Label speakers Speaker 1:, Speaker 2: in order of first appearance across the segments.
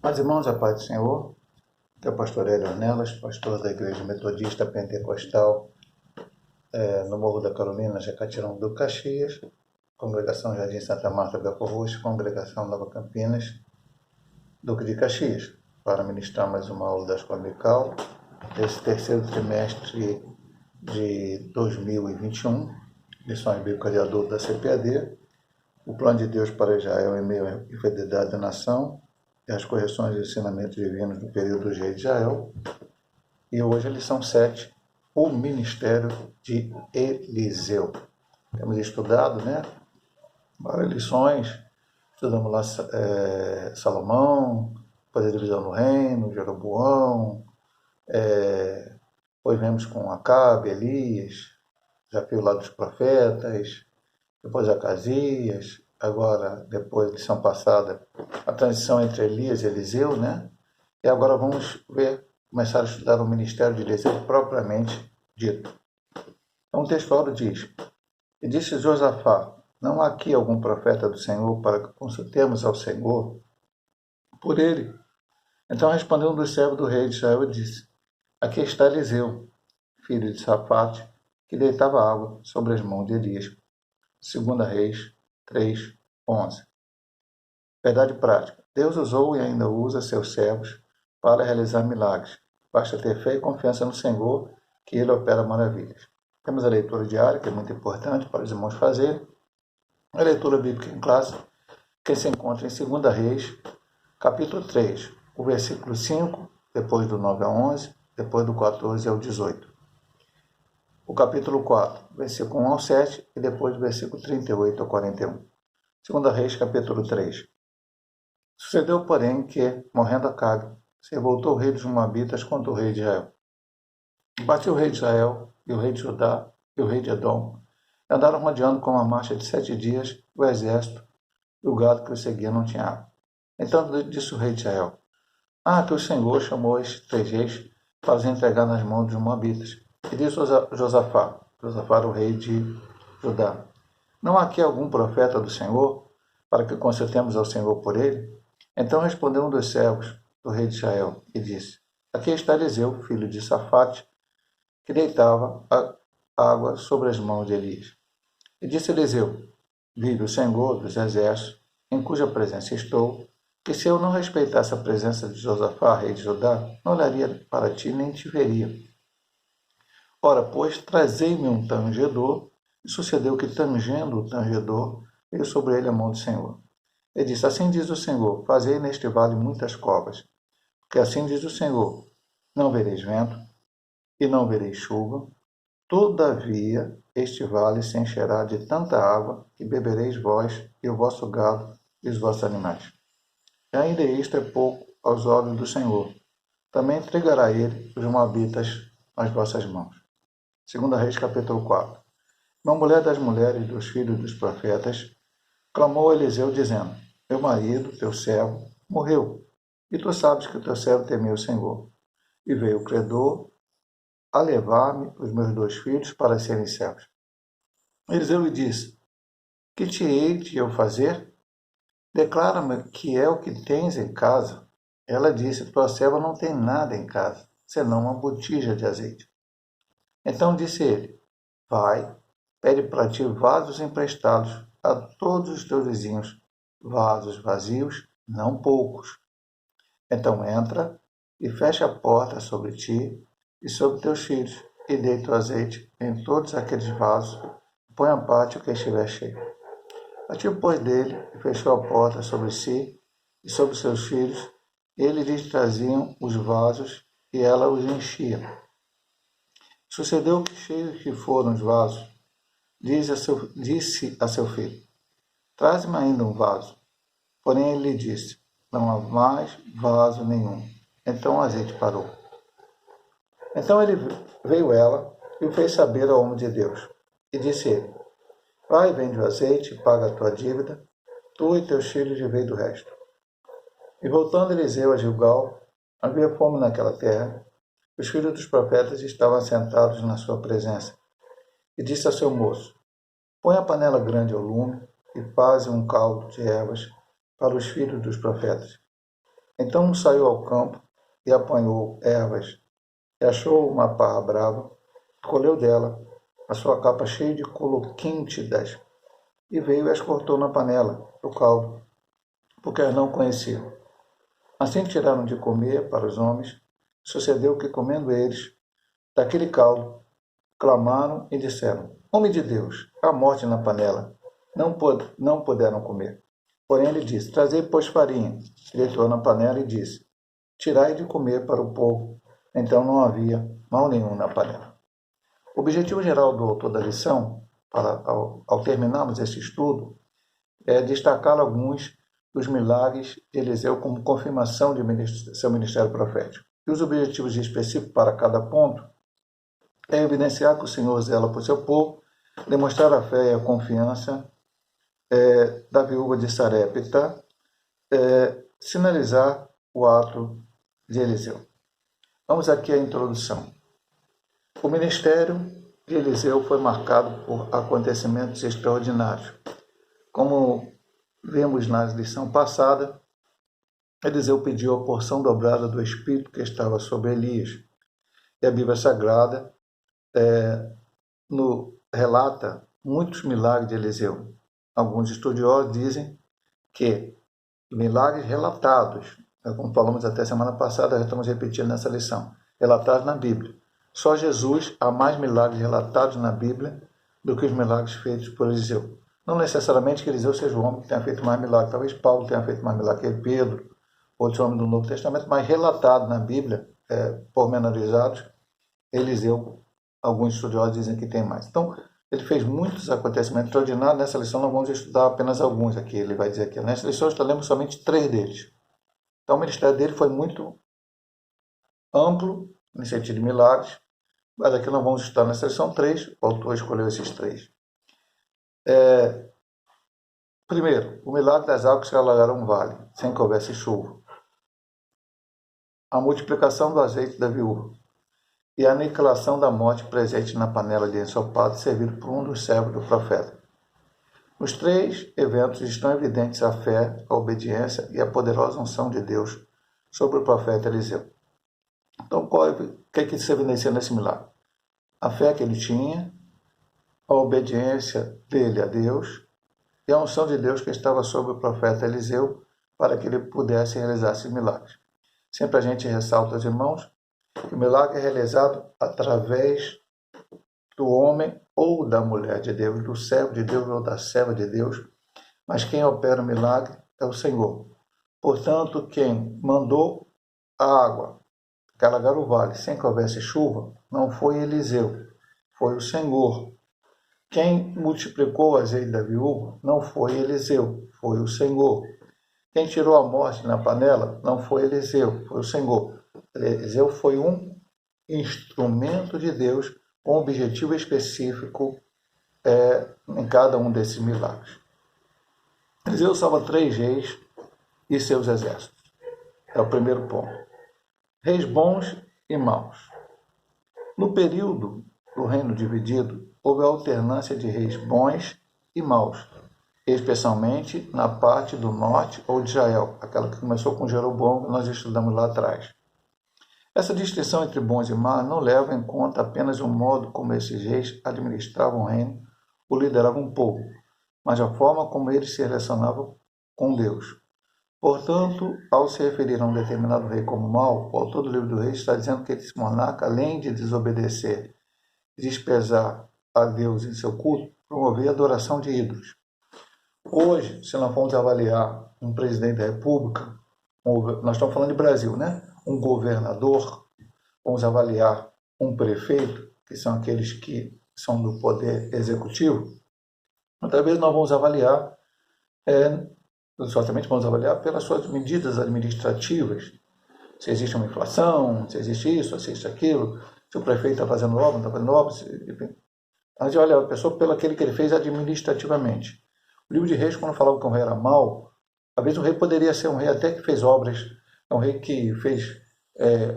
Speaker 1: Mas, irmãos, a paz do Senhor, que é o pastor Hélio Ornelas, pastor da Igreja Metodista Pentecostal, no Morro da Carolina, Jacatirão do Caxias, Congregação Jardim Santa Marta Belfor Roxo, Congregação Nova Campinas, Duque de Caxias, para ministrar mais uma aula da Escola Dominical, desse terceiro trimestre de 2021, lições bíblicas de adulto da CPAD, o plano de Deus para Israel em meio à infidelidade da nação, e as correções e ensinamentos divinos do período dos reis de Israel. E hoje a lição 7, o ministério de Eliseu. Temos estudado, várias lições. Estudamos lá Salomão, depois a divisão do reino, Jeroboão, depois vemos com Acabe, Elias, desafio lá dos profetas, depois Acasias, agora, depois, lição passada, a transição entre Elias e Eliseu, E agora vamos começar a estudar o ministério de Eliseu propriamente dito. Então o texto diz: E disse Josafá: Não há aqui algum profeta do Senhor para que consultemos ao Senhor por ele? Então respondeu um dos servos do rei de Israel e disse: Aqui está Eliseu, filho de Safate, que deitava água sobre as mãos de Elias. 2 Reis 3:11. Verdade prática. Deus usou e ainda usa seus servos para realizar milagres. Basta ter fé e confiança no Senhor, que Ele opera maravilhas. Temos a leitura diária, que é muito importante para os irmãos fazerem. A leitura bíblica em classe, que se encontra em 2 Reis, capítulo 3, o versículo 5, depois do 9 a 11, depois do 14 ao 18. O capítulo 4, versículo 1 ao 7 e depois do versículo 38 ao 41. 2 Reis, capítulo 3. Sucedeu, porém, que, morrendo Acabe, se voltou o rei dos Moabitas contra o rei de Israel. Bateu o rei de Israel, e o rei de Judá, e o rei de Edom. Andaram rodeando com uma marcha de 7 dias o exército, e o gado que o seguia não tinha água. Então disse o rei de Israel: que o Senhor chamou estes 3 reis para os entregar nas mãos dos Moabitas. E disse Josafá, o rei de Judá: Não há aqui algum profeta do Senhor, para que consultemos ao Senhor por ele? Então respondeu um dos servos do rei de Israel e disse: Aqui está Eliseu, filho de Safate, que deitava a água sobre as mãos de Elias. E disse Eliseu: Vive o Senhor dos exércitos, em cuja presença estou, que se eu não respeitasse a presença de Josafá, rei de Judá, não olharia para ti nem te veria. Ora, pois, trazei-me um tangedor, e sucedeu que, tangendo o tangedor, veio sobre ele a mão do Senhor. E disse: Assim diz o Senhor: Fazei neste vale muitas covas, porque assim diz o Senhor: Não vereis vento, e não vereis chuva, todavia este vale se encherá de tanta água, que bebereis vós, e o vosso gado, e os vossos animais. E ainda isto é pouco aos olhos do Senhor. Também entregará ele os moabitas nas vossas mãos. 2 Reis, capítulo 4. Uma mulher das mulheres dos filhos dos profetas clamou a Eliseu, dizendo: Meu marido, teu servo, morreu, e tu sabes que o teu servo temeu o Senhor. E veio o credor a levar-me os meus 2 filhos para serem servos. Eliseu lhe disse: Que te hei de eu fazer? Declara-me que é o que tens em casa. Ela disse: Tua serva não tem nada em casa, senão uma botija de azeite. Então disse ele: Vai, pede para ti vasos emprestados a todos os teus vizinhos, vasos vazios, não poucos. Então entra e fecha a porta sobre ti e sobre teus filhos, e deita o azeite em todos aqueles vasos, põe a parte o que estiver cheio. Partiu, pois, dele e fechou a porta sobre si e sobre seus filhos, e eles lhes traziam os vasos, e ela os enchia. Sucedeu que, cheios que foram os vasos, disse a seu filho: Traze-me ainda um vaso. Porém ele lhe disse: Não há mais vaso nenhum. Então o azeite parou. Então veio ela e o fez saber ao homem de Deus. E disse ele: Vai, vende o azeite, paga a tua dívida, tu e teus filhos vivei do resto. E voltando Eliseu a Gilgal, havia fome naquela terra. Os filhos dos profetas estavam sentados na sua presença. E disse a seu moço: Põe a panela grande ao lume e faze um caldo de ervas para os filhos dos profetas. Então saiu ao campo e apanhou ervas, e achou uma parra brava, colheu dela a sua capa cheia de coloquíntidas, e veio e as cortou na panela, o caldo, porque as não conheciam. Assim tiraram de comer para os homens. Sucedeu que, comendo eles daquele caldo, clamaram e disseram: Homem de Deus, há morte na panela. Não puderam comer. Porém ele disse: Trazei, pois, farinha. E deitou na panela e disse: Tirai de comer para o povo. Então não havia mal nenhum na panela. O objetivo geral do autor da lição, ao terminarmos esse estudo, é destacar alguns dos milagres de Eliseu como confirmação de seu ministério profético. E os objetivos específicos para cada ponto é evidenciar que o Senhor zela por seu povo, demonstrar a fé e a confiança da viúva de Sarepta, sinalizar o ato de Eliseu. Vamos aqui à introdução. O ministério de Eliseu foi marcado por acontecimentos extraordinários. Como vimos na lição passada, Eliseu pediu a porção dobrada do Espírito que estava sobre Elias. E a Bíblia Sagrada relata muitos milagres de Eliseu. Alguns estudiosos dizem que milagres relatados, como falamos até semana passada, já estamos repetindo nessa lição, relatados na Bíblia. Só Jesus há mais milagres relatados na Bíblia do que os milagres feitos por Eliseu. Não necessariamente que Eliseu seja o homem que tenha feito mais milagres, talvez Paulo tenha feito mais milagres que Pedro, outros homens do Novo Testamento, mas relatado na Bíblia, pormenorizados, Eliseu, alguns estudiosos dizem que tem mais. Então, ele fez muitos acontecimentos extraordinários. Nessa lição nós vamos estudar apenas alguns aqui, ele vai dizer aqui. Nessa lição estaremos somente 3 deles. Então, o ministério dele foi muito amplo, no sentido de milagres, mas aqui nós vamos estudar nessa lição 3, o autor escolheu esses 3. Primeiro, o milagre das águas que alagaram um vale, sem que houvesse chuva. A multiplicação do azeite da viúva. E a aniquilação da morte presente na panela de ensopado servido por um dos servos do profeta. Nos 3 eventos estão evidentes a fé, a obediência e a poderosa unção de Deus sobre o profeta Eliseu. Então, o que se evidencia nesse milagre? A fé que ele tinha, a obediência dele a Deus e a unção de Deus que estava sobre o profeta Eliseu para que ele pudesse realizar esses milagres. Sempre a gente ressalta aos irmãos que o milagre é realizado através do homem ou da mulher de Deus, do servo de Deus ou da serva de Deus, mas quem opera o milagre é o Senhor. Portanto, quem mandou a água alagar o vale sem que houvesse chuva não foi Eliseu, foi o Senhor. Quem multiplicou o azeite da viúva não foi Eliseu, foi o Senhor. Quem tirou a morte na panela não foi Eliseu, foi o Senhor. Eliseu foi um instrumento de Deus com um objetivo específico em cada um desses milagres. Eliseu salva 3 reis e seus exércitos. É o primeiro ponto. Reis bons e maus. No período do reino dividido, houve a alternância de reis bons e maus, especialmente na parte do norte ou de Israel, aquela que começou com Jeroboão, que nós estudamos lá atrás. Essa distinção entre bons e maus não leva em conta apenas o modo como esses reis administravam o reino ou lideravam um povo, mas a forma como eles se relacionavam com Deus. Portanto, ao se referir a um determinado rei como mau, o autor do livro do Reis está dizendo que esse monarca, além de desobedecer e desprezar a Deus em seu culto, promovia a adoração de ídolos. Hoje, se nós formos avaliar um presidente da República, nós estamos falando de Brasil, né? Um governador, vamos avaliar um prefeito, que são aqueles que são do poder executivo, outra vez nós vamos avaliar, certamente vamos avaliar pelas suas medidas administrativas, se existe uma inflação, se existe isso, se existe aquilo, se o prefeito está fazendo obra, não está fazendo obra, enfim. A gente olha a pessoa pelo aquele que ele fez administrativamente. O livro de Reis, quando falava que um rei era mau, às vezes o rei poderia ser um rei até que fez obras, um rei que fez,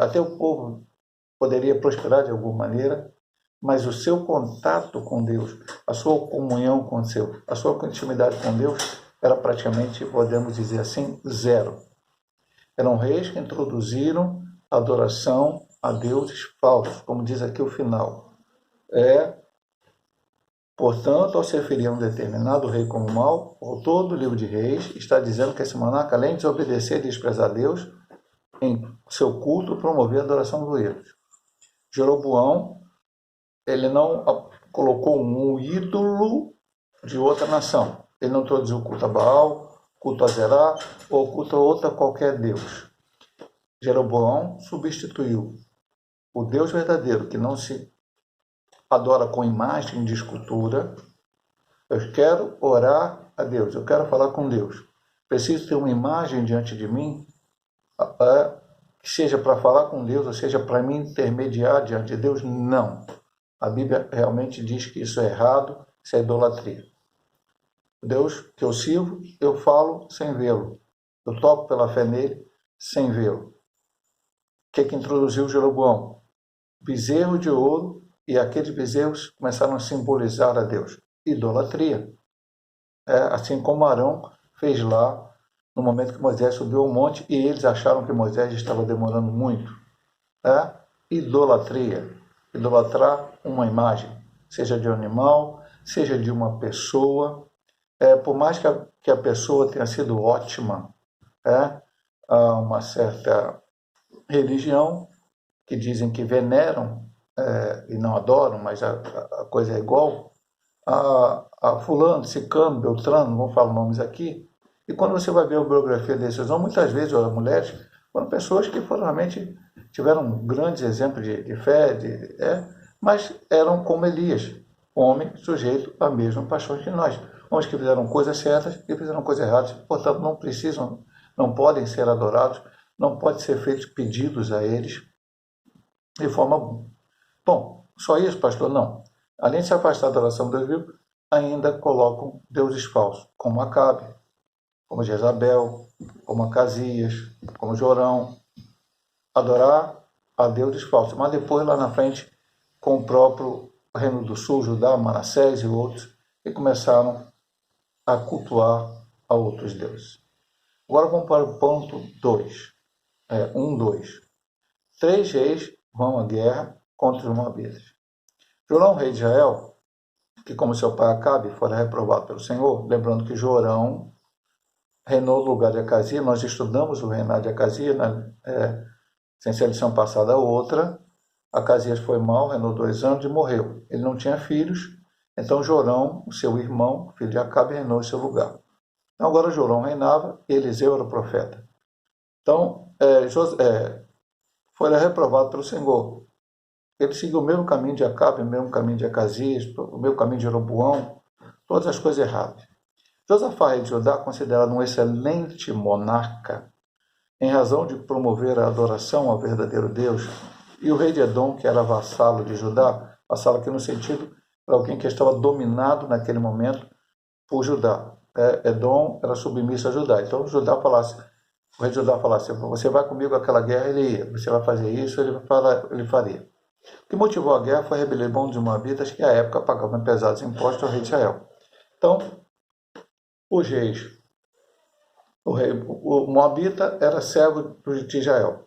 Speaker 1: até o povo poderia prosperar de alguma maneira, mas o seu contato com Deus, a sua comunhão com Deus, a sua intimidade com Deus era praticamente, podemos dizer assim, zero. Eram reis que introduziram a adoração a deuses falsos, como diz aqui o final. Portanto, ao se referir a um determinado rei como mau, o autor do livro de Reis está dizendo que esse monarca, além de desobedecer e desprezar Deus, em seu culto promovia a adoração dos ídolos. Jeroboão, ele não colocou um ídolo de outra nação. Ele não introduziu o culto a Baal, culto a Zerá ou culto a outra qualquer deus. Jeroboão substituiu o Deus verdadeiro, que não se adora com imagem de escultura. Eu quero orar a Deus, eu quero falar com Deus. Preciso ter uma imagem diante de mim, que seja para falar com Deus, ou seja para me intermediar diante de Deus? Não. A Bíblia realmente diz que isso é errado, isso é idolatria. O Deus que eu sirvo, eu falo sem vê-lo. Eu toco pela fé nele, sem vê-lo. O que introduziu Jeroboão? Bezerro de ouro, e aqueles bezerros começaram a simbolizar a Deus. Idolatria. Assim como Arão fez lá, no momento que Moisés subiu ao monte, e eles acharam que Moisés estava demorando muito. Idolatria. Idolatrar uma imagem, seja de um animal, seja de uma pessoa. Por mais que a pessoa tenha sido ótima, há uma certa religião que dizem que veneram e não adoram, mas a coisa é igual, a fulano, ciclano, beltrano, não vou falar nomes aqui, e quando você vai ver a biografia desses homens, muitas vezes as mulheres foram pessoas que realmente tiveram grandes exemplos de fé, mas eram como Elias, homem sujeito à mesma paixão que nós. Homens que fizeram coisas certas e fizeram coisas erradas, portanto não podem ser adorados, não pode ser feitos pedidos a eles de forma... Bom, só isso, pastor? Não. Além de se afastar da adoração de Deus vivo, ainda colocam deuses falsos, como Acabe, como Jezabel, como Acasias, como Jorão. Adorar a deuses falsos. Mas depois, lá na frente, com o próprio Reino do Sul, Judá, Manassés e outros, que começaram a cultuar a outros deuses. Agora vamos para o ponto 2. 2. 3 reis vão à guerra contra os moabitas. Jorão, rei de Israel, que como seu pai Acabe fora reprovado pelo Senhor, lembrando que Jorão reinou no lugar de Acasias, nós estudamos o reinado de Acasias, sem ser a lição passada a outra. Acasias foi mal, reinou 2 anos e morreu. Ele não tinha filhos, então Jorão, o seu irmão, filho de Acabe, reinou em seu lugar. Então, agora Jorão reinava e Eliseu era o profeta. Então, foi reprovado pelo Senhor. Ele seguiu o mesmo caminho de Acabe, o mesmo caminho de Acasias, o mesmo caminho de Jeroboão, todas as coisas erradas. Josafá, rei de Judá, considerado um excelente monarca, em razão de promover a adoração ao verdadeiro Deus, e o rei de Edom, que era vassalo de Judá, vassalo aqui no sentido de alguém que estava dominado naquele momento por Judá. Edom era submisso a Judá. Então o rei de Judá falasse: você vai comigo àquela guerra, ele ia. Você vai fazer isso, ele faria. O que motivou a guerra foi a rebelião dos moabitas, que à época pagavam pesados impostos ao rei de Israel. Então, os reis, o moabita era servo de Israel.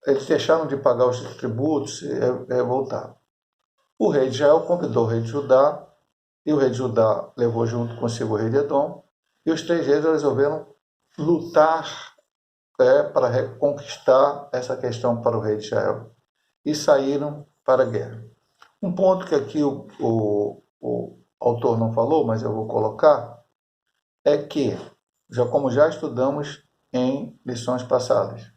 Speaker 1: Eles deixaram de pagar os tributos e voltaram. O rei de Israel convidou o rei de Judá, e o rei de Judá levou junto consigo o rei de Edom, e os 3 reis resolveram lutar para reconquistar essa questão para o rei de Israel, e saíram para a guerra. Um ponto que aqui o autor não falou, mas eu vou colocar, é que, como já estudamos em lições passadas,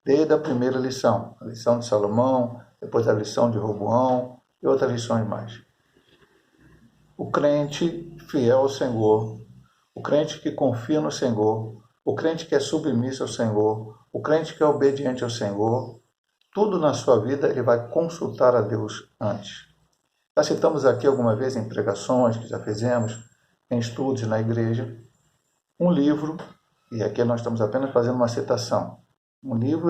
Speaker 1: desde a primeira lição, a lição de Salomão, depois a lição de Roboão e outras lições mais. O crente fiel ao Senhor, o crente que confia no Senhor, o crente que é submisso ao Senhor, o crente que é obediente ao Senhor, tudo na sua vida ele vai consultar a Deus antes. Já citamos aqui alguma vez em pregações que já fizemos, em estudos na igreja, um livro, e aqui nós estamos apenas fazendo uma citação. Um livro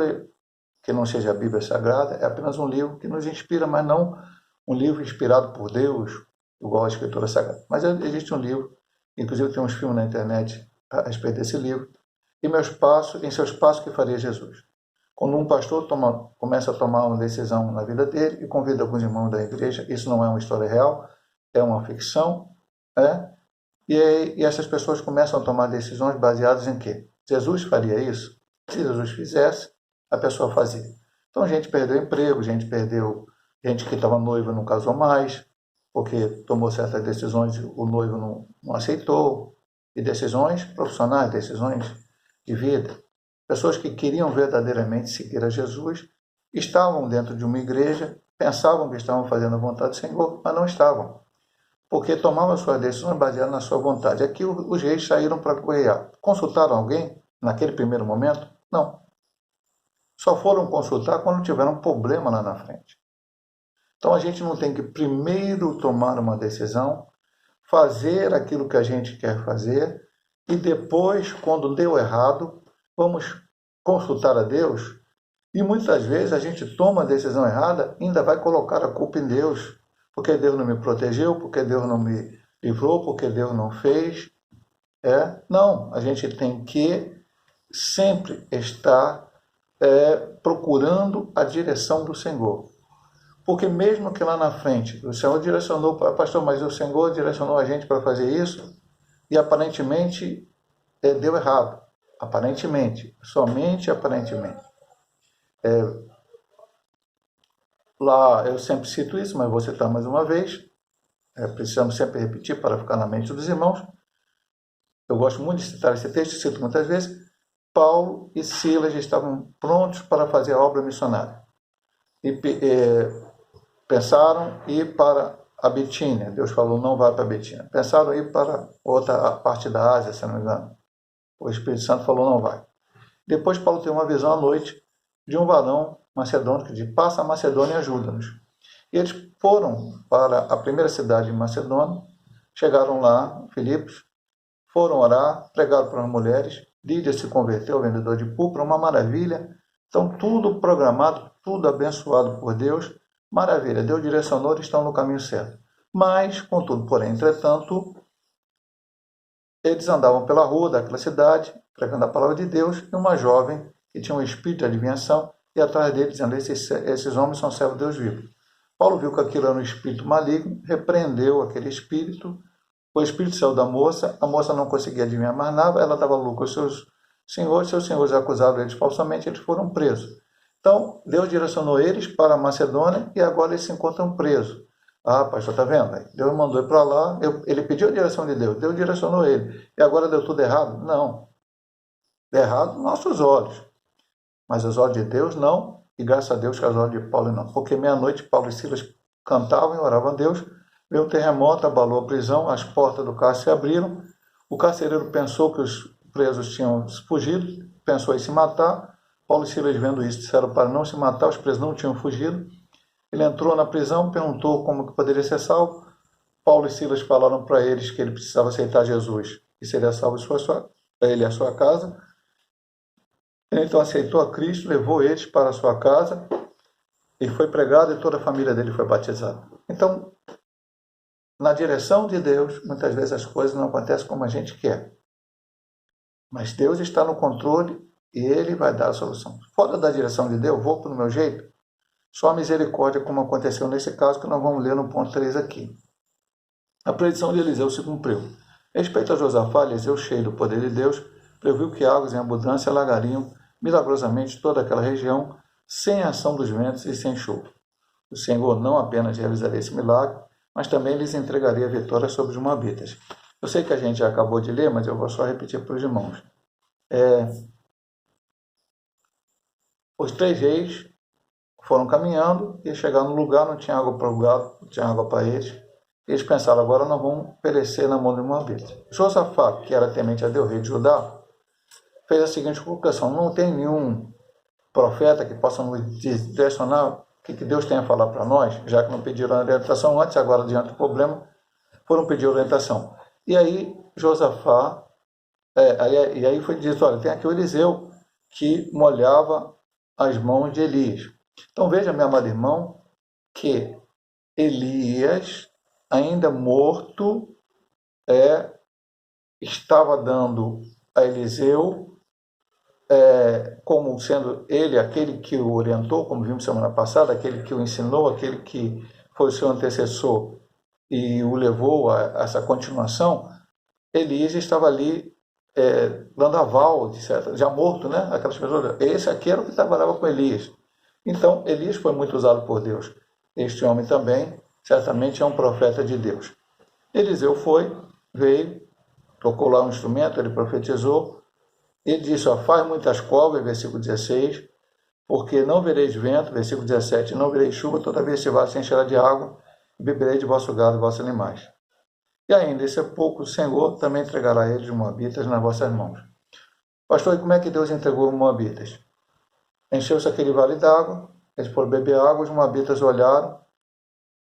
Speaker 1: que não seja a Bíblia Sagrada é apenas um livro que nos inspira, mas não um livro inspirado por Deus, igual a Escritura Sagrada. Mas existe um livro, inclusive tem uns filmes na internet a respeito desse livro, em seus passos que faria Jesus. Quando um pastor começa a tomar uma decisão na vida dele e convida alguns irmãos da igreja, isso não é uma história real, é uma ficção, né? E essas pessoas começam a tomar decisões baseadas em quê? Jesus faria isso? Se Jesus fizesse, a pessoa fazia. Então, gente perdeu emprego, gente que estava noiva não casou mais, porque tomou certas decisões, o noivo não aceitou, e decisões profissionais, decisões de vida. Pessoas que queriam verdadeiramente seguir a Jesus, estavam dentro de uma igreja, pensavam que estavam fazendo a vontade do Senhor, mas não estavam, porque tomavam suas decisões baseadas na sua vontade. Aqui os reis saíram para guerrear. Consultaram alguém naquele primeiro momento? Não. Só foram consultar quando tiveram um problema lá na frente. Então a gente não tem que primeiro tomar uma decisão, fazer aquilo que a gente quer fazer, e depois, quando deu errado, vamos consultar a Deus. E muitas vezes a gente toma a decisão errada e ainda vai colocar a culpa em Deus. Porque Deus não me protegeu, porque Deus não me livrou, porque Deus não fez. Não, a gente tem que sempre estar procurando a direção do Senhor. Porque mesmo que lá na frente o Senhor direcionou, pastor, mas o Senhor direcionou a gente para fazer isso e aparentemente deu errado. Aparentemente, somente aparentemente. Lá eu sempre cito isso, mas vou citar mais uma vez. Precisamos sempre repetir para ficar na mente dos irmãos. Eu gosto muito de citar esse texto, cito muitas vezes. Paulo e Silas estavam prontos para fazer a obra missionária. E pensaram ir para a Bitínia. Deus falou, não vai para a Bitínia. Pensaram ir para outra parte da Ásia, se não me engano. O Espírito Santo falou, não vai. Depois Paulo tem uma visão à noite de um varão macedônio que diz, passa a Macedônia e ajuda-nos. E eles foram para a primeira cidade de Macedônia, chegaram lá, Filipos, foram orar, pregaram para as mulheres, Lídia se converteu ao vendedor de púrpura, uma maravilha. Então tudo programado, tudo abençoado por Deus, maravilha, Deus direcionou, eles estão no caminho certo. Mas, contudo, porém, entretanto, eles andavam pela rua daquela cidade, pregando a palavra de Deus, e uma jovem que tinha um espírito de adivinhação, e atrás dele dizendo, esses homens são servos de Deus vivo. Paulo viu que aquilo era um espírito maligno, repreendeu aquele espírito, o espírito saiu da moça, a moça não conseguia adivinhar mais nada, ela dava lucro aos seus senhores acusaram eles falsamente, eles foram presos. Então, Deus direcionou eles para a Macedônia e agora eles se encontram presos. Ah, pastor, está vendo? Deus mandou ir para lá, ele pediu a direção de Deus, Deus direcionou ele. E agora deu tudo errado? Não. Deu errado nos nossos olhos. Mas os olhos de Deus não, e graças a Deus que os olhos de Paulo não. Porque meia-noite Paulo e Silas cantavam e oravam a Deus, veio um terremoto, abalou a prisão, as portas do cárcere se abriram, o carcereiro pensou que os presos tinham fugido, pensou em se matar. Paulo e Silas, vendo isso, disseram para não se matar, os presos não tinham fugido. Ele entrou na prisão, perguntou como que poderia ser salvo. Paulo e Silas falaram para eles que ele precisava aceitar Jesus e seria salvo ele e a sua casa. Ele então aceitou a Cristo, levou eles para a sua casa e foi pregado e toda a família dele foi batizada. Então, na direção de Deus, muitas vezes as coisas não acontecem como a gente quer. Mas Deus está no controle e Ele vai dar a solução. Fora da direção de Deus, vou para o meu jeito. Só a misericórdia, como aconteceu nesse caso, que nós vamos ler no ponto 3 aqui. A predição de Eliseu se cumpriu. Respeito a Josafá, Eliseu, cheio do poder de Deus, previu que águas em abundância alagariam milagrosamente toda aquela região, sem ação dos ventos e sem chuva. O Senhor não apenas realizaria esse milagre, mas também lhes entregaria a vitória sobre os moabitas. Eu sei que a gente já acabou de ler, mas eu vou só repetir para os irmãos. Os 3 reis foram caminhando e chegaram no lugar, não tinha água para o gado, não tinha água para eles. Eles pensaram, agora nós vamos perecer na mão de Moabita. Josafá, que era temente a Deus, rei de Judá, fez a seguinte colocação, não tem nenhum profeta que possa nos direcionar o que Deus tem a falar para nós, já que não pediram orientação antes, agora diante do problema, foram pedir orientação. E aí Josafá, e aí foi dito, olha, tem aqui o Eliseu que molhava as mãos de Elias. Então veja, meu amado irmão, que Elias, ainda morto, estava dando a Eliseu, como sendo ele aquele que o orientou, como vimos semana passada, aquele que o ensinou, aquele que foi o seu antecessor e o levou a essa continuação. Elias estava ali dando aval, já morto, né? Aquelas pessoas, esse aqui era o que trabalhava com Elias. Então, Elias foi muito usado por Deus. Este homem também, certamente, é um profeta de Deus. Eliseu veio, tocou lá um instrumento, ele profetizou. Ele disse, faz muitas covas, versículo 16, porque não vereis vento, versículo 17, não vereis chuva, todavia esse vale se encherá de água, e beberei de vosso gado e vossos animais. E ainda, esse é pouco, o Senhor também entregará eles, os moabitas, nas vossas mãos. Pastor, e como é que Deus entregou os moabitas? Encheu-se aquele vale d'água, eles foram beber água, os moabitas olharam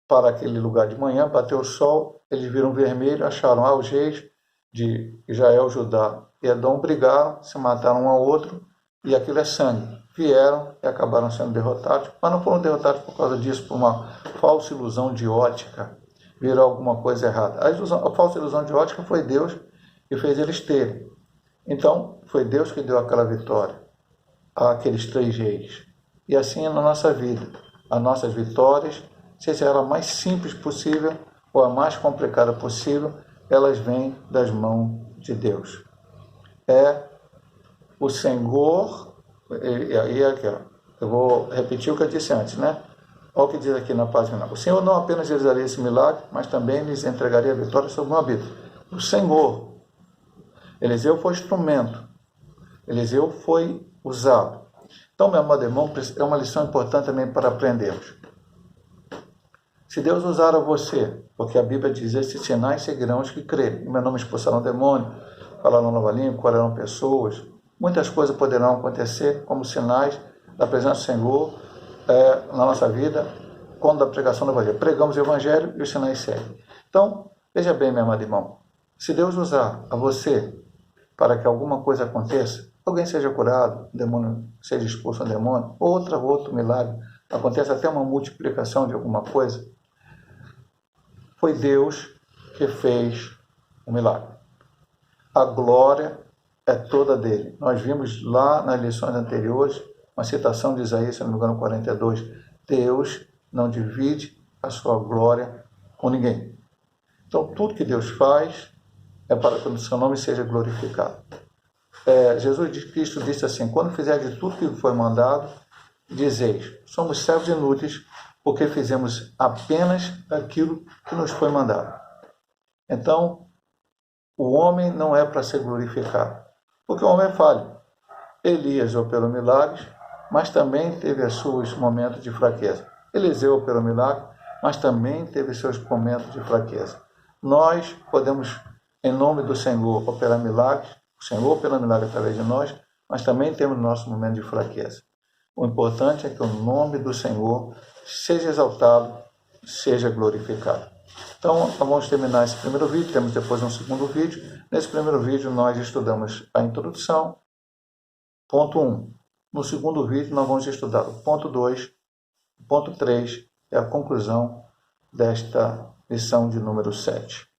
Speaker 1: para aquele lugar de manhã, bateu o sol, eles viram vermelho, acharam os reis de Israel, Judá e Edom brigaram, se mataram um ao outro, e aquilo é sangue. Vieram e acabaram sendo derrotados, mas não foram derrotados por causa disso, por uma falsa ilusão de ótica, viram alguma coisa errada. A falsa ilusão de ótica foi Deus que fez eles terem. Então, foi Deus que deu aquela vitória àqueles 3 reis. E assim é na nossa vida. As nossas vitórias, seja ela a mais simples possível ou a mais complicada possível, elas vêm das mãos de Deus. É o Senhor, e aí aqui, eu vou repetir o que eu disse antes, né? Olha o que diz aqui na página. O Senhor não apenas realizaria esse milagre, mas também lhes entregaria a vitória sobre o Moabita. O Senhor. Eliseu foi instrumento. Eliseu foi usado. Então, meu amado irmão, é uma lição importante também para aprendermos. Se Deus usar a você, porque a Bíblia diz, esses sinais seguirão os que crerem. Em meu nome expulsarão demônio, falarão nova língua, curarão pessoas. Muitas coisas poderão acontecer como sinais da presença do Senhor na nossa vida, quando a pregação do Evangelho. Pregamos o Evangelho e os sinais seguem. Então, veja bem, meu amado irmão, se Deus usar a você para que alguma coisa aconteça, alguém seja curado, o demônio seja expulso, um demônio, outro milagre, acontece até uma multiplicação de alguma coisa, foi Deus que fez o milagre. A glória é toda dele. Nós vimos lá nas lições anteriores, uma citação de Isaías, se não me engano, 42, Deus não divide a sua glória com ninguém. Então, tudo que Deus faz é para que o seu nome seja glorificado. Jesus Cristo disse assim, quando fizer de tudo que foi mandado, dizeis, somos servos inúteis, porque fizemos apenas aquilo que nos foi mandado. Então, o homem não é para ser glorificado, porque o homem é falho. Elias operou milagres, mas também teve os seus momentos de fraqueza. Eliseu operou milagres, mas também teve seus momentos de fraqueza. Nós podemos, em nome do Senhor, operar milagres, o Senhor opera milagres através de nós, mas também temos nosso momento de fraqueza. O importante é que o nome do Senhor seja exaltado, seja glorificado. Então, vamos terminar esse primeiro vídeo, temos depois um segundo vídeo. Nesse primeiro vídeo, nós estudamos a introdução, ponto 1. No segundo vídeo, nós vamos estudar o ponto 2, o ponto 3 é a conclusão desta lição de número 7.